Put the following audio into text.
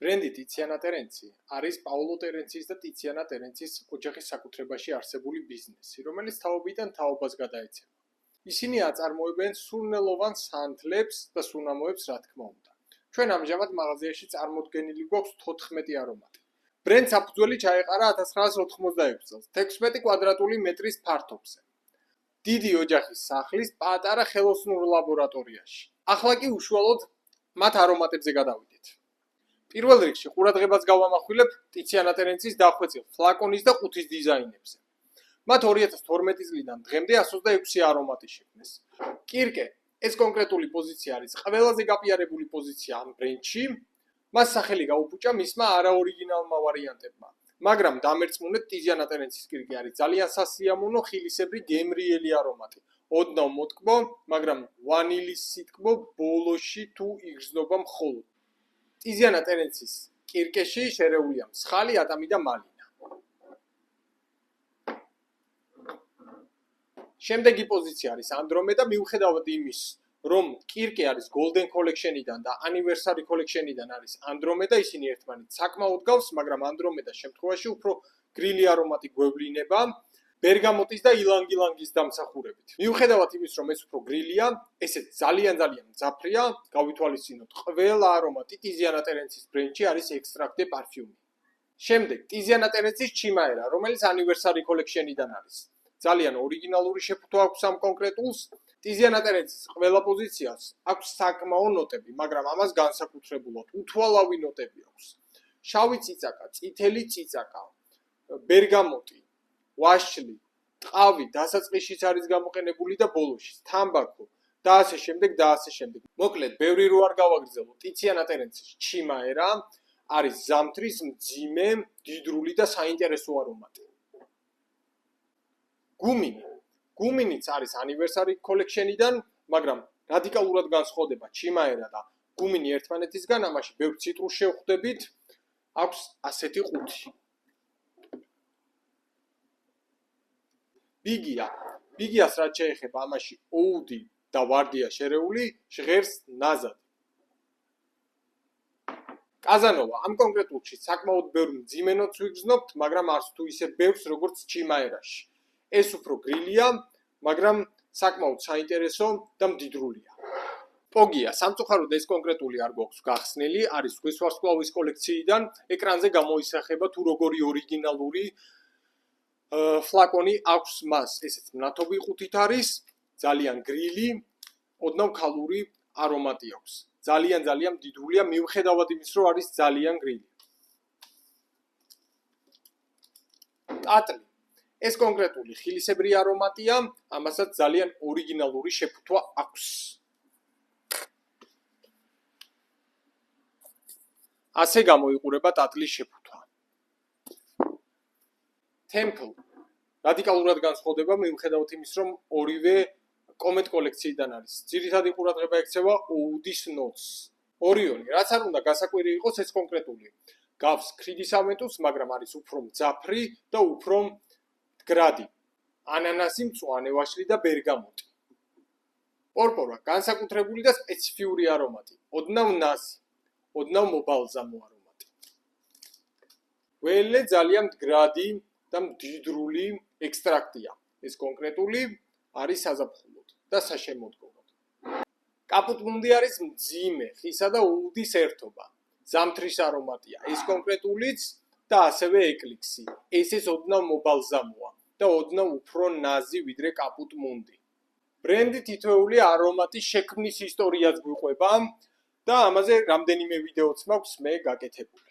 ბრენდი ტიციანა ტერენცი არის პაულო ტერენცის და ტიციანა ტერენცის ოჯახის საკუთრებაში არსებული ბიზნესი, რომელიც თაობიდან თაობას გადაეცემა. ისინი აწარმოებენ სურნელოვან სანთლებს და სუნამოებს, რა თქმა უნდა. ჩვენ ამჟამად მაღაზიაში წარმოდგენილი გვაქვს 14 არომატი. ბრენდს საფუძველი ჩაეყარა 1986 წელს 16 კვადრატული მეტრის ფართობზე. დიდი ოჯახის სახლის პატარა ხელოსნურ ლაბორატორიაში. ახლა კი უშუალოდ მათ არომატებზე გადავიდეთ. პირველ რიგში ყურადღებას გავამახვილებ ტიციანა ტერენცის დახვეწილ ფლაკონის და ყუთის დიზაინებზე. მათ 2012 წლიდან დღემდე 126 არომატი შექმნეს. კირკე, ეს კონკრეტული პოზიცია არის ყველაზე გაპიარებული პოზიცია ამ ბრენდში. მას სახელი გაუფუჭა მისმა არაორიგინალმა ვარიანტებმა. მაგრამ დამერწმუნეთ, ტიციანა ტერენცის კირკე არის ძალიან სასიამოვნო ხილისებრი გემრიელი არომატი. ოდნავ მოტკბო, მაგრამ ვანილის სიტკბო ბოლოში თუ იგრძნობა მხოლოდ. ტიციანა ტერენცის კირკეში შერეულია მსხალი ატამი და მალინა. შემდეგი პოზიცია არის ანდრომედა, მიუხედავად იმის, რომ კირკე არის Golden Collection-იდან და Anniversary Collection-იდან არის ანდრომედა, ისინი ერთმანეთს საკმაოდ გავს, მაგრამ ანდრომედას შემთხვევაში უფრო გრილი არომატი გვევლინება ბერგამოტის და ილანგ-ილანგის დამსახურებით. მიუხედავად იმის, რომ ეს უფრო გრილია, ესეც ძალიან მძაფრია, გავითვალისწინოთ, ყველა არომატი ტიციანა ტერენცის ბრენდში არის ექსტრაქტ დე პარფიუმი. შემდეგ ტიციანა ტერენცის ჩიმაერა, რომელიც Anniversary Collection-იდან არის. ძალიან ორიგინალური შეფუთვა აქვს ამ კონკრეტულს. ტიციანა ტერენცის ყველა პოზიციას აქვს საკმაო ნოტები, მაგრამ ამას განსაკუთრებულად უთვალავი ნოტები აქვს. შავი ციცაკა, წითელი ციცაკა, ბერგამოტი, ვაშლი, ტყავი დასაწყისშიც არის გამოყენებული და ბოლოში თამბაქო და ასე შემდეგ და ასე შემდეგ. მოკლედ, ბევრი რო არ გავაგრძელო, ტიციანა ტერენცის ჩიმაერა არის ზამთრის მძიმე, მდიდრული და საინტერესო არომატი. გუმინიც არის Anniversary Collection-იდან, მაგრამ რადიკალურად განსხვავდება ჩიმაერა და გუმინი ერთმანეთისგან, ამაში ბევრ ციტრუსს შევხვდებით, აქვს ასეთი ყუთი. ბიგიას რაც შეეხება, ამაში ოუდი და ვარდია შერეული, ჟღერს ნაზად. კაზანოვა ამ კონკრეტულში საკმაოდ ბევრ მძიმე ნოტს ვიგრძნობთ, მაგრამ არც თუ ისე ბევრს, როგორც ჩიმაერაში. ეს უფრო გრილია, მაგრამ საკმაოდ საინტერესო და მდიდრულია. პოგია, სამწუხაროდ ეს კონკრეტული არ გვაქვს გახსნილი, არის ზღვის ვარსკვლავის კოლექციიდან, ეკრანზე გამოისახება თუ როგორი ორიგინალური ფლაკონი აქვს მას. ესეც მნათობი ყუთით არის, ძალიან გრილი, ოდნავ ქალური არომატი აქვს. ძალიან მდიდრულია, მიუხედავად იმის, რომ არის ძალიან გრილი. ტატლი. ეს კონკრეტული ხილისებრი არომატია, ამასაც ძალიან ორიგინალური შეფუთვა აქვს. ასე გამოიყურება ტატლის შეფუთვა. Temple. რადიკალურად განსხვავდება, მიუხედავად იმის, რომ ორივე კომეტ კოლექციიდან არის. ძირითადი ყურადღება ექცევა ოუდის ნოტს. ორიონი, რაც არ უნდა გასაკვირი იყოს, ეს კონკრეტული გავს ქრიდის ავენტუს, მაგრამ არის უფრო მძაფრი და უფრო გრადი, ანანასი, მწვანე ვაშლი და ბერგამოტი. პორპორა, განსაკუთრებული და სპეციფიური არომატი, ოდნავ ნაზი, ოდნავ მობალზამო არომატი. ველე ძალიან მდგრადი და მდიდრული ექსტრაქტია. ეს კონკრეტული არის საზაფხულოდ და საშემოდგომოდ. კაპუტმუნდი არის მძიმე, ხისა და ოუდის ერთობა. ზამთრის არომატია. ეს კონკრეტულიც და ასევე ეკლიქსი. ეს ოდნავ მობალზამოა და ოდნავ უფრო ნაზი ვიდრე კაპუტმუნდი. ბრენდი თითოეული არომატის შექმნის ისტორიაც გვიყვება და ამაზე რამდენიმე ვიდეოც მაქვს მე გაკეთებული.